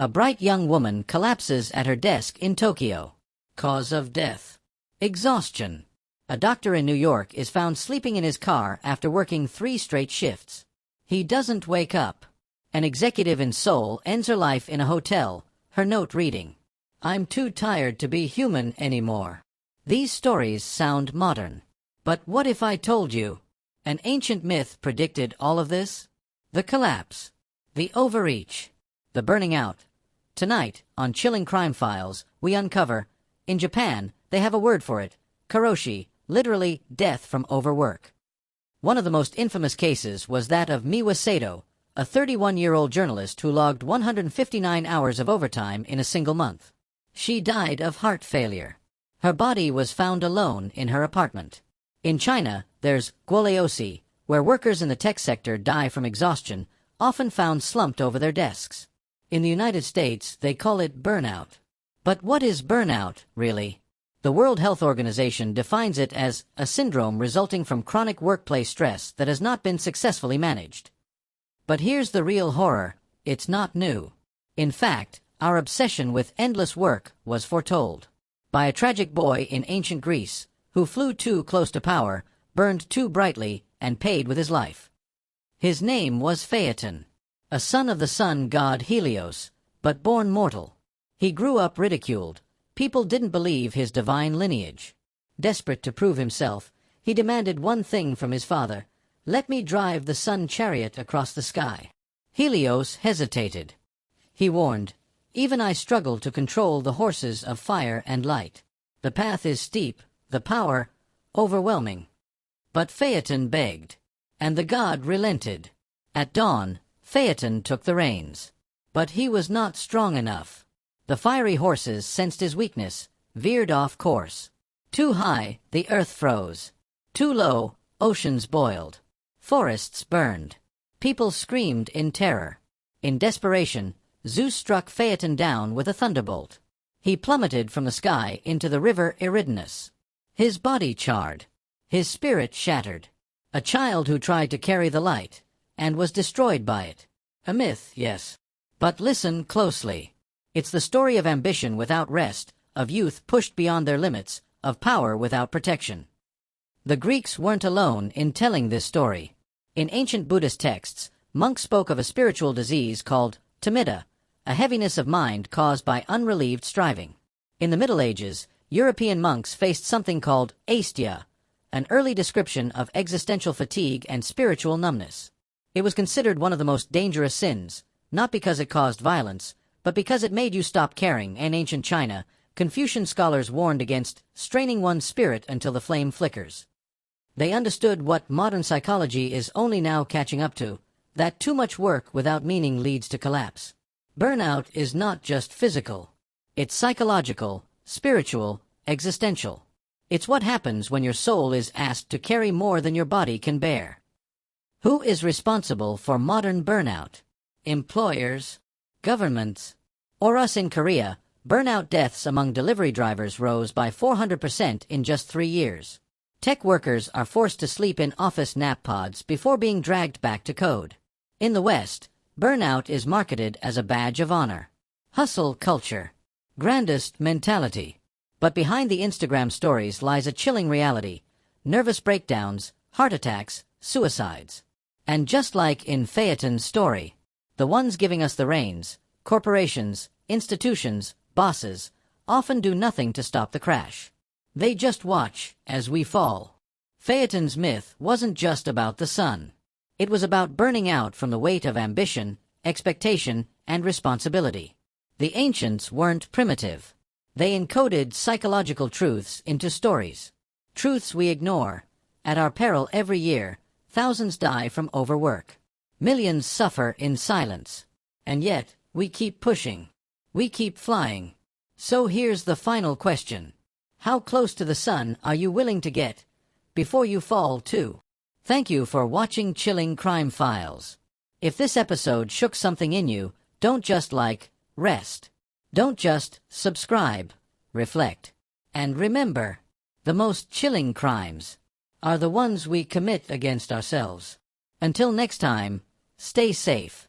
A bright young woman collapses at her desk in Tokyo. Cause of death: exhaustion. A doctor in New York is found sleeping in his car after working 3 straight shifts. He doesn't wake up. An executive in Seoul ends her life in a hotel, her note reading, "I'm too tired to be human anymore." These stories sound modern. But what if I told you an ancient myth predicted all of this? The collapse, the overreach, the burning out. Tonight, on Chilling Crime Files, we uncover, in Japan, they have a word for it, karoshi, literally death from overwork. One of the most infamous cases was that of Miwa Sato, a 31-year-old journalist who logged 159 hours of overtime in a single month. She died of heart failure. Her body was found alone in her apartment. In China, there's guoleosi, where workers in the tech sector die from exhaustion, often found slumped over their desks. In the United States, they call it burnout. But what is burnout, really? The World Health Organization defines it as a syndrome resulting from chronic workplace stress that has not been successfully managed. But here's the real horror: it's not new. In fact, our obsession with endless work was foretold by a tragic boy in ancient Greece who flew too close to power, burned too brightly, and paid with his life. His name was Phaethon, a son of the sun god Helios, but born mortal. He grew up ridiculed. People didn't believe his divine lineage. Desperate to prove himself, he demanded one thing from his father: "Let me drive the sun chariot across the sky." Helios hesitated. He warned, "Even I struggle to control the horses of fire and light. The path is steep, the power overwhelming." But Phaethon begged, and the god relented. At dawn, Phaethon took the reins. But he was not strong enough. The fiery horses sensed his weakness, veered off course. Too high, the earth froze. Too low, oceans boiled. Forests burned. People screamed in terror. In desperation, Zeus struck Phaethon down with a thunderbolt. He plummeted from the sky into the river Eridanus. His body charred. His spirit shattered. A child who tried to carry the light, and was destroyed by it. A myth, yes. But listen closely. It's the story of ambition without rest, of youth pushed beyond their limits, of power without protection. The Greeks weren't alone in telling this story. In ancient Buddhist texts, monks spoke of a spiritual disease called timida, a heaviness of mind caused by unrelieved striving. In the Middle Ages, European monks faced something called aestia, an early description of existential fatigue and spiritual numbness. It was considered one of the most dangerous sins, not because it caused violence, but because it made you stop caring. In ancient China, Confucian scholars warned against straining one's spirit until the flame flickers. They understood what modern psychology is only now catching up to, that too much work without meaning leads to collapse. Burnout is not just physical. It's psychological, spiritual, existential. It's what happens when your soul is asked to carry more than your body can bear. Who is responsible for modern burnout? Employers? Governments? Or us? In Korea, burnout deaths among delivery drivers rose by 400% in just 3 years. Tech workers are forced to sleep in office nap pods before being dragged back to code. In the West, burnout is marketed as a badge of honor. Hustle culture. Grandest mentality. But behind the Instagram stories lies a chilling reality: nervous breakdowns, heart attacks, suicides. And just like in Phaeton's story, the ones giving us the reins, corporations, institutions, bosses, often do nothing to stop the crash. They just watch as we fall. Phaeton's myth wasn't just about the sun. It was about burning out from the weight of ambition, expectation, and responsibility. The ancients weren't primitive. They encoded psychological truths into stories. Truths we ignore. At our peril every year, thousands die from overwork. Millions suffer in silence. And yet, we keep pushing. We keep flying. So here's the final question. How close to the sun are you willing to get before you fall too? Thank you for watching Chilling Crime Files. If this episode shook something in you, don't just like, rest. Don't just subscribe, reflect. And remember, the most chilling crimes are the ones we commit against ourselves. Until next time, stay safe.